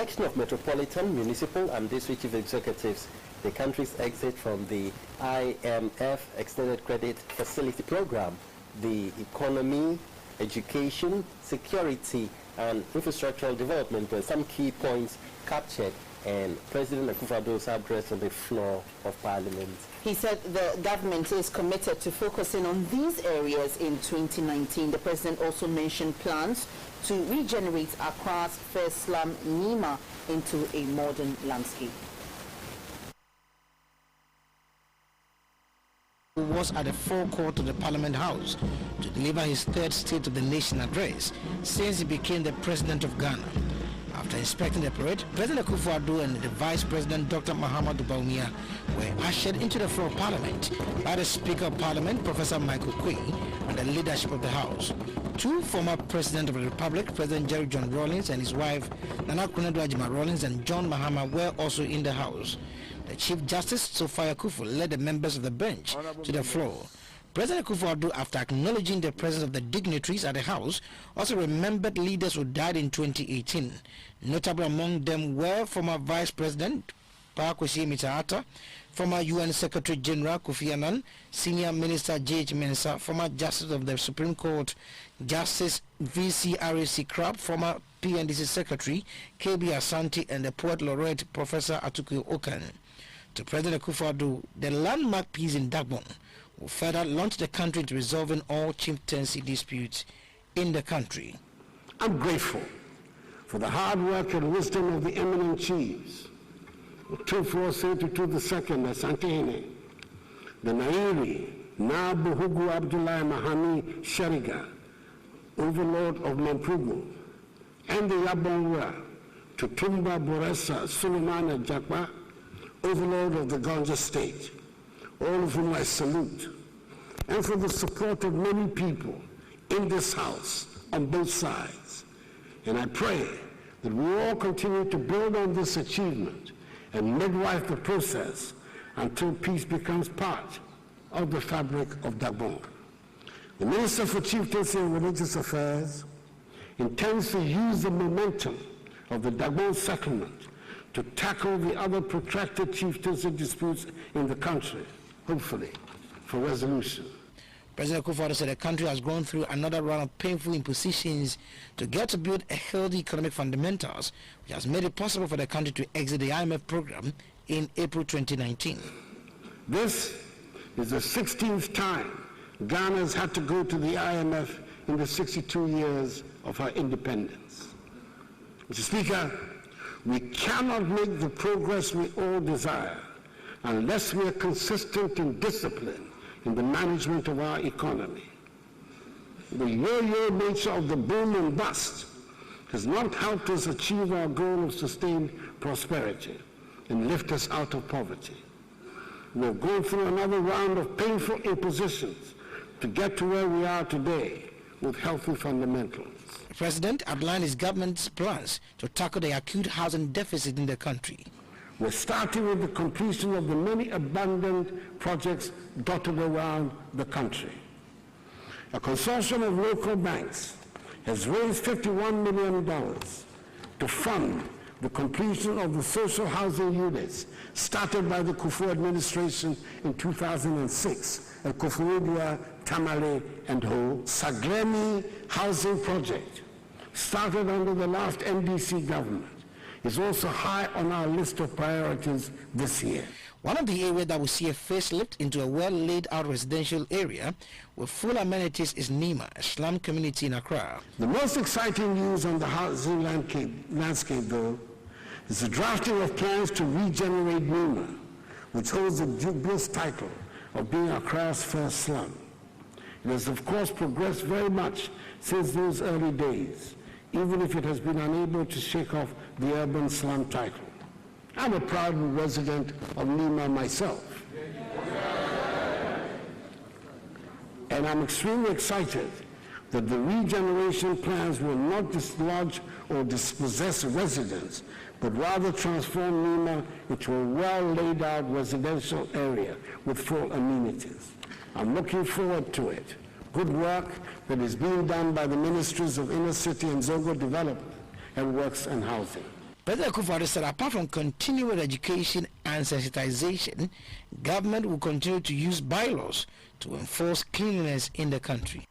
election of metropolitan, municipal and district chief executives, the country's exit from the IMF Extended Credit Facility Program, the economy, education, security and infrastructural development were some key points captured in President Akufo-Addo's address on the floor of Parliament. He said the government is committed to focusing on these areas in 2019. The president also mentioned plans to regenerate Accra's first slum, Nima, into a modern landscape. He was at the forecourt of the Parliament House to deliver his third State of the Nation address since he became the President of Ghana. After inspecting the parade, President Akufo-Addo and the Vice President Dr. Mahamudu Bawumia were ushered into the floor of Parliament by the Speaker of Parliament, Professor Michael Quay, and the leadership of the House. Two former Presidents of the Republic, President Jerry John Rawlings and his wife, Nana Akudo-Addo Rawlings, and John Mahama were also in the House. The Chief Justice, Sophia Akufo, led the members of the bench to the floor. President Akufo-Addo, after acknowledging the presence of the dignitaries at the House, also remembered leaders who died in 2018. Notable among them were former Vice President Pakwesi Mitahata, former UN Secretary General Kofi Annan, Senior Minister J.H. Mensah, former Justice of the Supreme Court Justice V.C. Arisi Krab, former PNDC Secretary K.B. Asante, and the Poet Laureate Professor Atuku Okan. To President Akufo-Addo, the landmark peace in Dagbon will further launch the country into resolving all chieftaincy disputes in the country. I'm grateful for the hard work and wisdom of the eminent chiefs, Tufo Setutu II, Asantehene, the Nairi, Na Buhugu Abdullah Mahami Shariga, Overlord of Mampugu, and the Yabonwa, Tutumba Boresa Suleiman Jakba, Overlord of the Ganja State, all of whom I salute, and for the support of many people in this House on both sides. And I pray that we all continue to build on this achievement and midwife the process until peace becomes part of the fabric of Dagbon. The Minister for Chieftaincy and Religious Affairs intends to use the momentum of the Dagbon settlement to tackle the other protracted chieftaincy disputes in the country, hopefully, for resolution. President Akufo-Addo said the country has gone through another round of painful impositions to get to build a healthy economic fundamentals, which has made it possible for the country to exit the IMF program in April 2019. This is the 16th time Ghana has had to go to the IMF in the 62 years of our independence. Mr. Speaker, we cannot make the progress we all desire unless we are consistent and disciplined in the management of our economy. The yo-yo nature of the boom and bust has not helped us achieve our goal of sustained prosperity and lift us out of poverty. We have gone through another round of painful impositions to get to where we are today with healthy fundamentals. The President outlined his government's plans to tackle the acute housing deficit in the country. We're starting with the completion of the many abandoned projects dotted around the country. A consortium of local banks has raised $51 million to fund the completion of the social housing units started by the Kufuor administration in 2006 at Koforidua, Tamale, and Ho. Saglemi housing project, started under the last NDC government, is also high on our list of priorities this year. One of the areas that will see a facelift into a well-laid-out residential area with full amenities is Nima, a slum community in Accra. The most exciting news on the housing landscape, though, is the drafting of plans to regenerate Nima, which holds the dubious title of being Accra's first slum. It has, of course, progressed very much since those early days, even if it has been unable to shake off the urban slum title. I'm a proud resident of Nima myself. And I'm extremely excited that the regeneration plans will not dislodge or dispossess residents, but rather transform Nima into a well-laid-out residential area with full amenities. I'm looking forward to it. Good work that is being done by the Ministries of Inner City and Zogo Development and Works and Housing. President Akufo-Addo said apart from continued education and sensitization, government will continue to use bylaws to enforce cleanliness in the country.